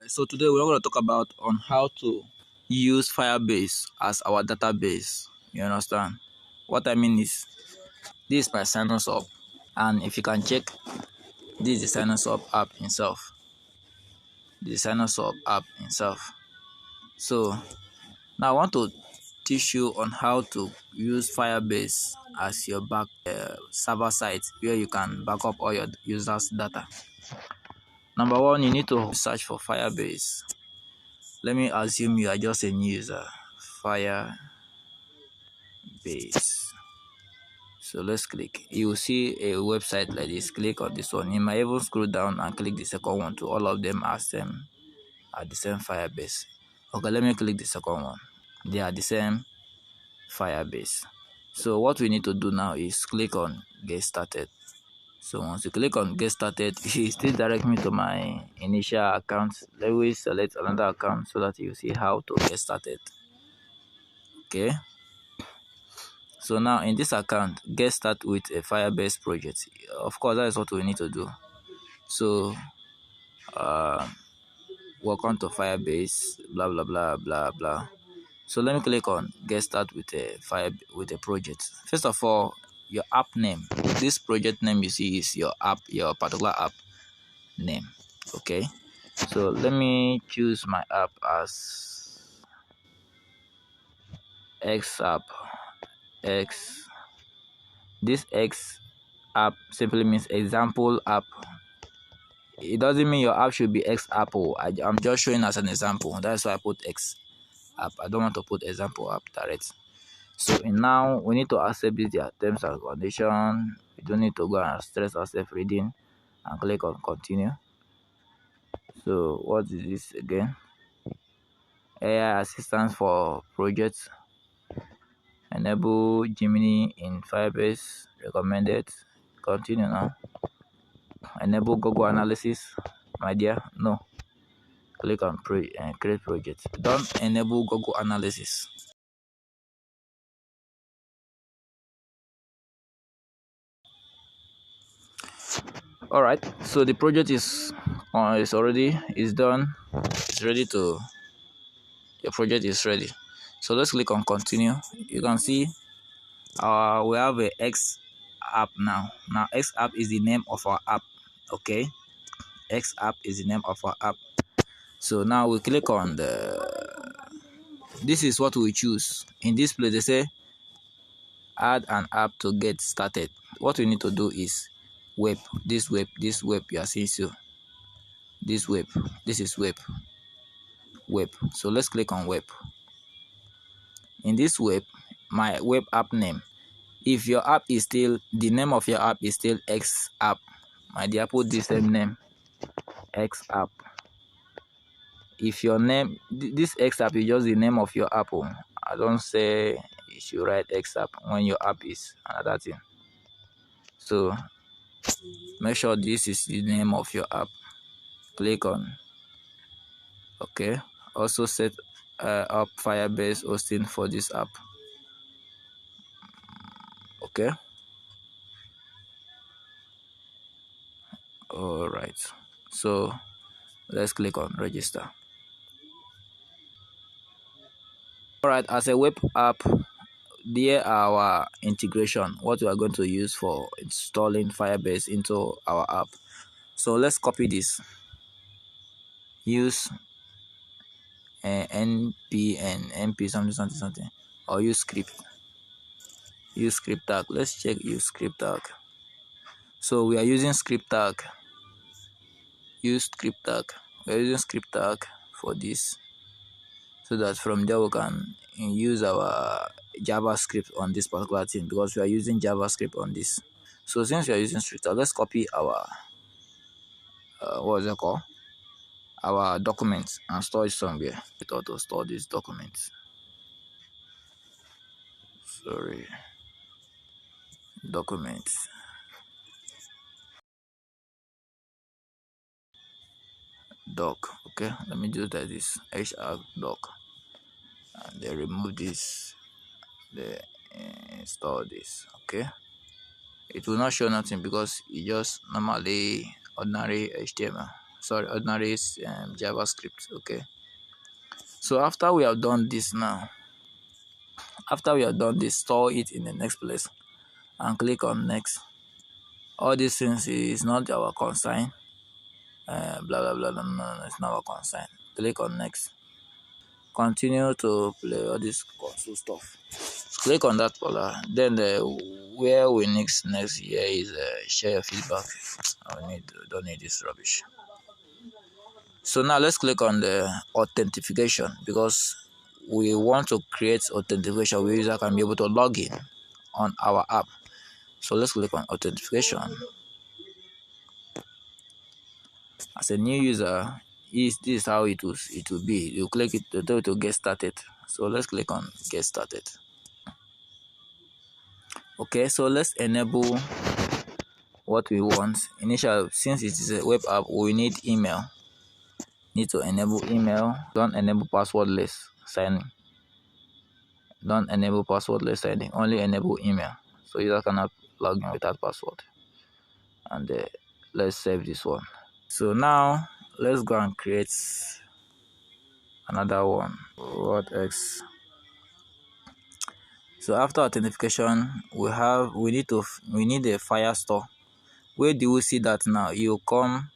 So today we're going to talk about on how to use Firebase as our database. You understand? What I mean is, this is my sign us up, and if you can check, this is the sign us up app itself. The sign us up app itself. So now I want to teach you on how to use Firebase as your back server site where you can back up all your users' data. Number one, you need to search for Firebase. Let me assume you are just a new user. Firebase. So let's click. You will see a website like this. Click on this one. You might even scroll down and click the second one to all of them are the same Firebase. Okay, let me click the second one. They are the same Firebase. So what we need to do now is click on get started. So once you click on get started, it still direct me to my initial account. Let me select another account so that you see how to get started. Okay. So now in this account, get started with a Firebase project. Of course, that is what we need to do. So welcome to Firebase, blah blah blah blah blah. So let me click on get started with a project. First of all, your app name. This project name you see is your particular app name. Okay. So let me choose my app as X app. X. This X app simply means example app. It doesn't mean your app should be X Apple. I'm just showing as an example. That's why I put X app. I don't want to put example app direct. So now we need to accept these terms and conditions. We don't need to go and stress ourselves reading and click on continue. So what is this again? AI assistance for projects. Enable Gemini in Firebase. Recommended. Continue now. Enable Google Analysis. My dear, no. Click on create project. Don't enable Google Analysis. All right. So the project is done. It's ready to. Your project is ready. So let's click on continue. You can see we have a X app now. Now X app is the name of our app. Okay. X app is the name of our app. So now we click on this is what we choose. In this place they say add an app to get started. What we need to do is this web you are seeing. So this is web. So let's click on web. In this web, my web app name, if your app is still, the name of your app is still X app, my dear, put the same name, X app. If your name, this X app is just the name of your app, I don't say you should write X app when your app is another thing. So make sure this is the name of your app. Click on okay. Also set up Firebase hosting for this app. Okay. All right. So let's click on register. All right. As a web app, there our integration. What we are going to use for installing Firebase into our app. So let's copy this. Use np something, or use script. Use script tag. Let's check use script tag. So we are using script tag. Use script tag. We are using script tag for this, so that from there we can use our JavaScript on this particular thing, because we are using JavaScript on this. So since we are using script tag, let's copy our what is it called? Our documents and store it somewhere. We thought to store these documents. Sorry, documents. Doc. Okay, let me do that. This HR doc, and then remove this. They install this. Okay, it will not show nothing because it just normally ordinary HTML. ordinary JavaScript. Okay, so after we have done this now, store it in the next place and click on next. All these things is not our concern. Blah blah blah. No, no, no, it's not our concern. Click on next. Continue to play all this console stuff. Click on that folder. Then where we next here is share your feedback. Don't need this rubbish. So now let's click on the authentication, because we want to create authentication where user can be able to log in on our app. So let's click on authentication. As a new user, this is how it will be. You click it to get started. So let's click on get started. Okay, so let's enable what we want. Since it is a web app, we need email. Need to enable email. Don't enable passwordless signing. Don't enable passwordless signing. Only enable email. So user cannot log in without password. And let's save this one. So now let's go and create another one. What X? So after authentication, we need a Firestore. Where do we see that now? You come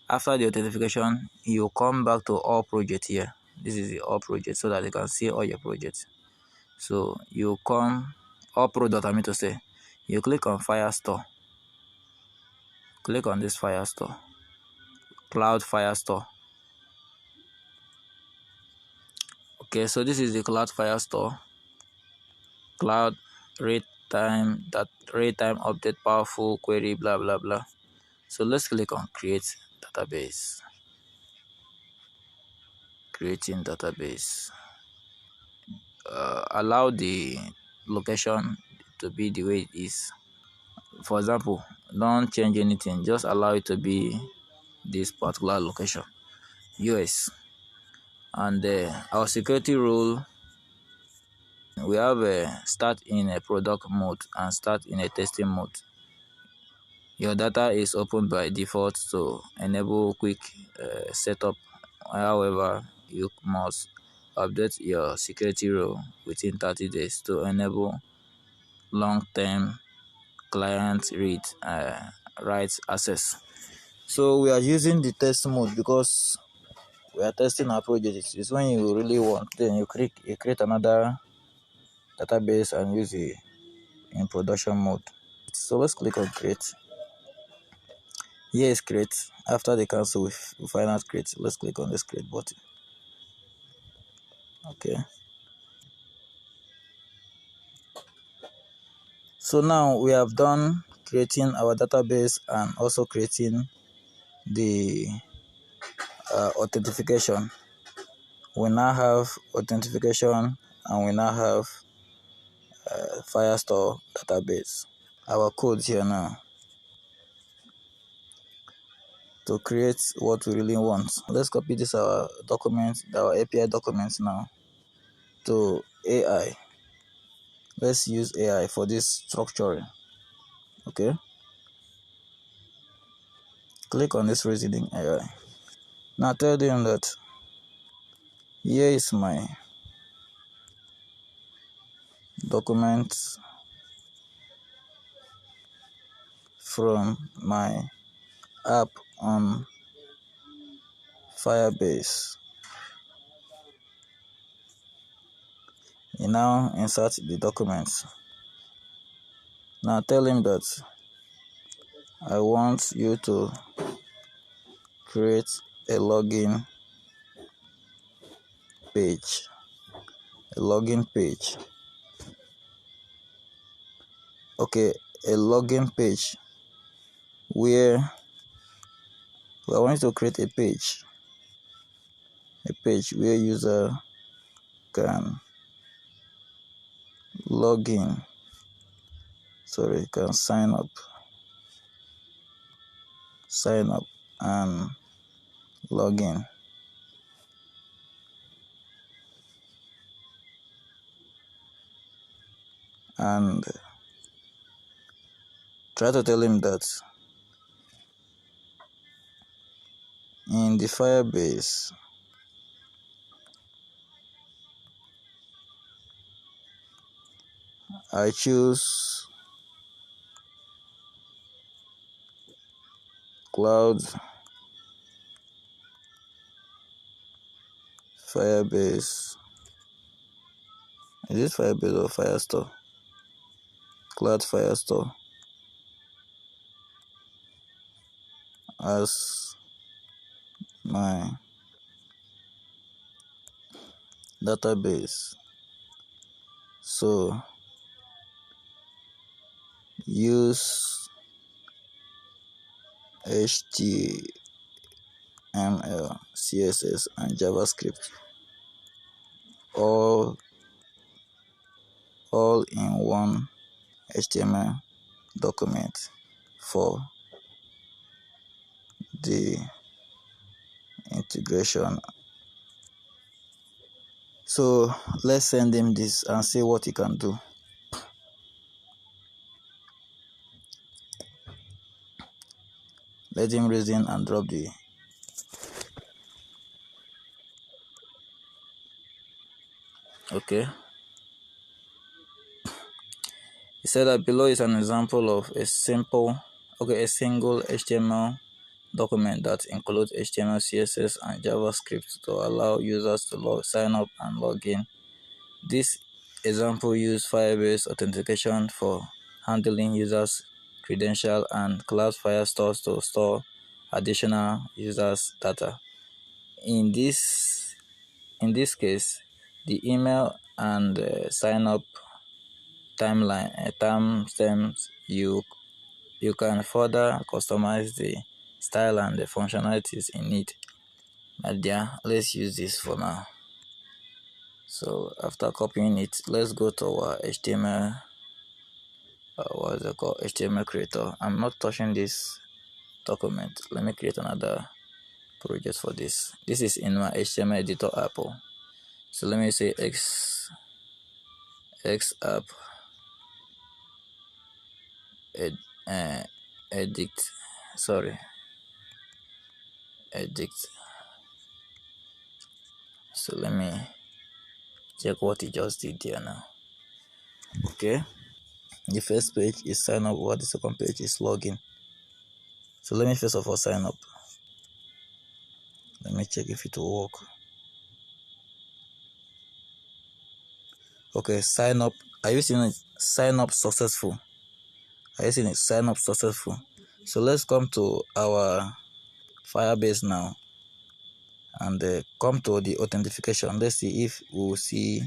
after the authentication, you come back to all project here. This is the all project, so that you can see all your projects. So you come all product. I mean to say, you click on Firestore. Click on this Firestore, Cloud Firestore. Okay, so this is the Cloud Firestore. Cloud rate time update, powerful query, blah blah blah. So let's click on create database. Creating database. Allow the location to be the way it is. For example, don't change anything, just allow it to be this particular location, US. And our security rule, we have a start in a product mode and start in a testing mode. Your data is open by default to enable quick setup. However, you must update your security rule within 30 days to enable long-term client write access. So we are using the test mode because we are testing our project. It's when you really want, then you create another database and use it in production mode. So let's click on create. Here is create. After the cancel, we find out create. Let's click on this create button. Okay. So now we have done creating our database and also creating the authentication. We now have authentication and we now have Firestore database. Our code here now to create what we really want. Let's copy this our API documents now to AI. Let's use AI for this structuring. Okay. Click on this reasoning AI. Now tell them that here is my document from my app on Firebase. You now insert the documents. Now tell him that I want you to create a login page. Okay, a login page where I want you to create a page where user can log in. Can sign up and log in. And try to tell him that In the Firebase, I choose Cloud Firebase. Is it Firebase or Firestore? Cloud Firestore as my database. So use HTML, CSS, and JavaScript all in one HTML document for the integration. So let's send him this and see what he can do. Let him reason and drop the. Okay. He said that below is an example of a single HTML document that includes HTML, CSS, and JavaScript to allow users to sign up and log in. This example uses Firebase authentication for handling users' credentials and Cloud Firestore to store additional users' data. In this case, the email and sign up timestamps you can further customize the style and the functionalities in it. But yeah, let's use this for now. So after copying it, let's go to our HTML. What's it called? HTML creator. I'm not touching this document. Let me create another project for this. This is in my HTML editor app. So let me say X app edit. So let me check what he just did here now. Okay, the first page is sign up, while the second page is login. So let me first of all sign up. Let me check if it will work. Okay, sign up. Are you seeing it? Sign up successful. Are you seeing it? Sign up successful. So let's come to our Firebase now and come to the authentication. Let's see if we will see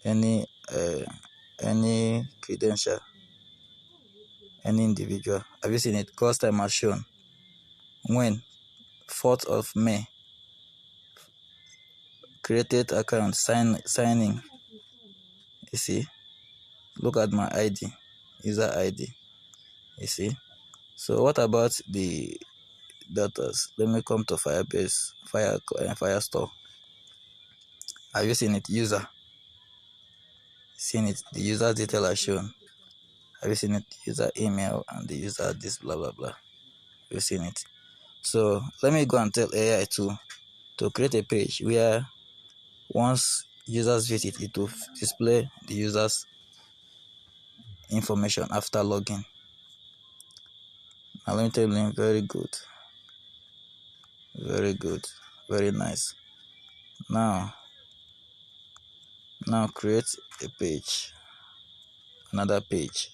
any credential, any individual. Have you seen it? Cost time has shown. When? 4th of May. Created account, signing. You see? Look at my ID, user ID. You see? So what about the datas? Let me come to Firebase, Firestore. Have you seen it? User. Seen it? The user detail are shown. Have you seen it? User email and the user this blah blah blah. Have you seen it? So let me go and tell AI to create a page where once users visit, it will display the user's information after login. Now let me tell him very good, very nice. Now create a page, another page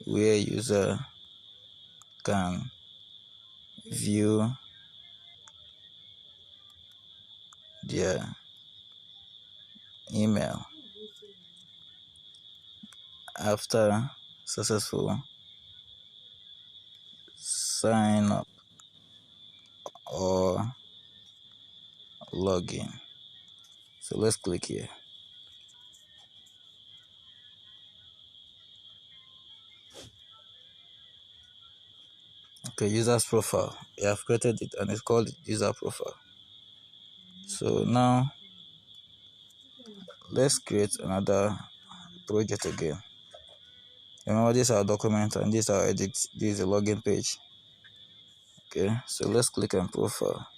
where user can view their email after successful sign up or login. So let's click here. Okay, user's profile. I have created it and it's called user profile. So now let's create another project again. Remember, this is our document and this is our edit. This is the login page. Okay, so let's click on profile.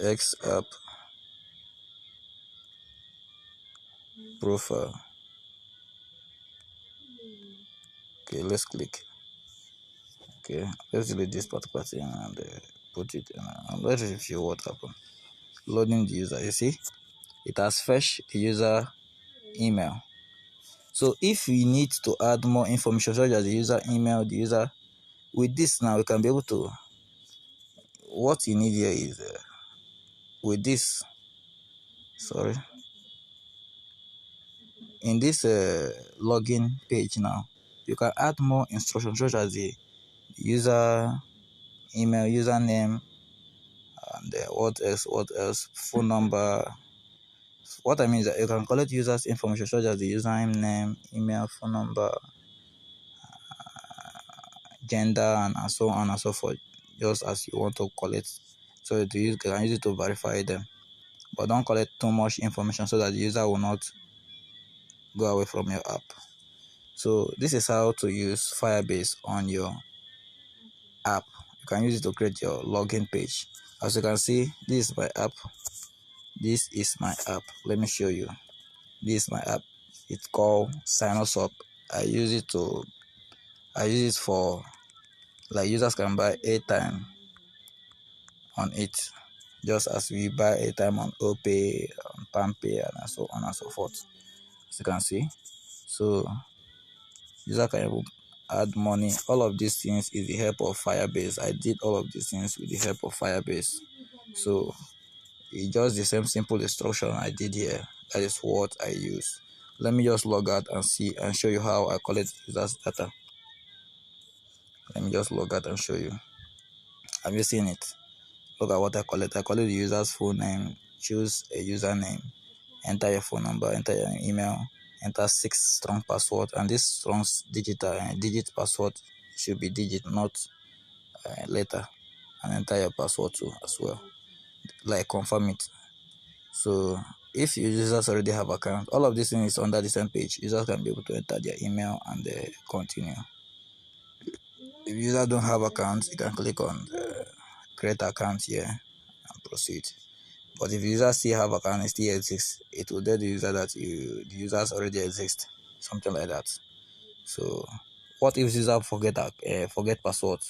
X app profile. Okay, let's click. Okay, let's delete this particular thing and put it in. Let's review what happened. Loading the user. You see, it has fetched the user email. So if we need to add more information such as the user email, the user, with this now we can be able to. What you need here is with this. Sorry, in this login page now, you can add more instructions such as the user email, username, and what else, phone number. What I mean is that you can collect users' information such as the username, email, phone number, gender, and so on and so forth, just as you want to collect. So you can use it to verify them, but don't collect too much information so that the user will not go away from your app. So this is how to use Firebase on your app. You can use it to create your login page. As you can see, this is my app. This is my app. Let me show you. This is my app. It's called Sign Us Up. I use it for, like, users can buy airtime on it, just as we buy airtime on OPay, on PalmPay, and so on and so forth. As you can see, so user can even add money. All of these things is the help of Firebase. I did all of these things with the help of Firebase. So it's just the same simple instruction I did here. That is what I use. Let me just log out and see and show you how I collect users data. Let me just log out and show you. Have you seen it? Look at what I collect. I collect the user's full name, choose a username, enter your phone number, enter your email, enter 6 strong password, and this strong digit password should be digit, not letter, and enter your password too as well. Like, confirm it. So if your users already have account, all of this thing is under the same page. Users can be able to enter their email and continue. If users don't have accounts, you can click on create account here and proceed. But if the user still have account and still exists, it will tell the user that the users already exist, something like that. So what if user forget password?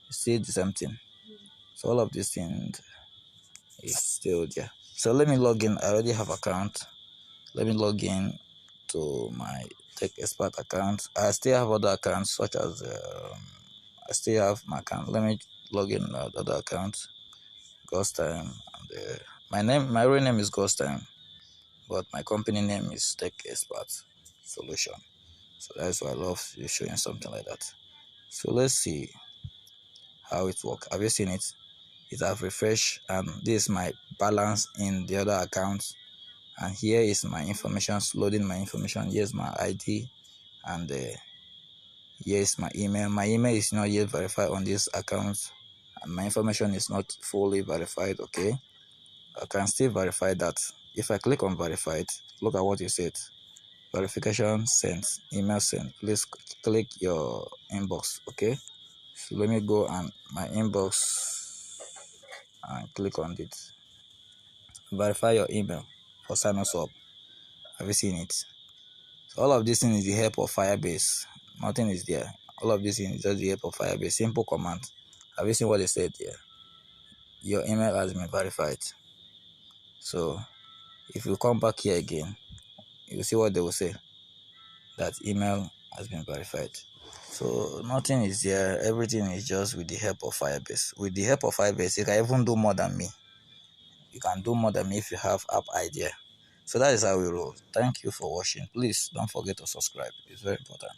It's still the same thing. So all of these things is still there. So let me log in. I already have account. Let me log in to my Tech Expert account. I still have other accounts such as I still have my account. Let me log in other accounts. Ghost Time. And, my real name is Ghost Time, but my company name is Tech Expert Solution. So that's why I love showing something like that. So let's see how it works. Have you seen it? It have refreshed, and this is my balance in the other accounts. And here is my information, loading my information. Here's my ID, and here is my email. My email is not yet verified on this account, and my information is not fully verified. Okay, I can still verify that. If I click on verified, look at what you said. Verification sent, email sent. Please click your inbox. Okay, so let me go and my inbox and click on it. Verify your email for sign us up. Have you seen it? So all of this thing is the help of Firebase. Nothing is there. All of this thing is just the help of Firebase. Simple command. Have you seen what they said here? Your email has been verified. So if you come back here again, you see what they will say. That email has been verified. So nothing is there. Everything is just with the help of Firebase. With the help of Firebase, you can even do more than me. You can do more than me if you have app idea. So that is how we roll. Thank you for watching. Please don't forget to subscribe. It's very important.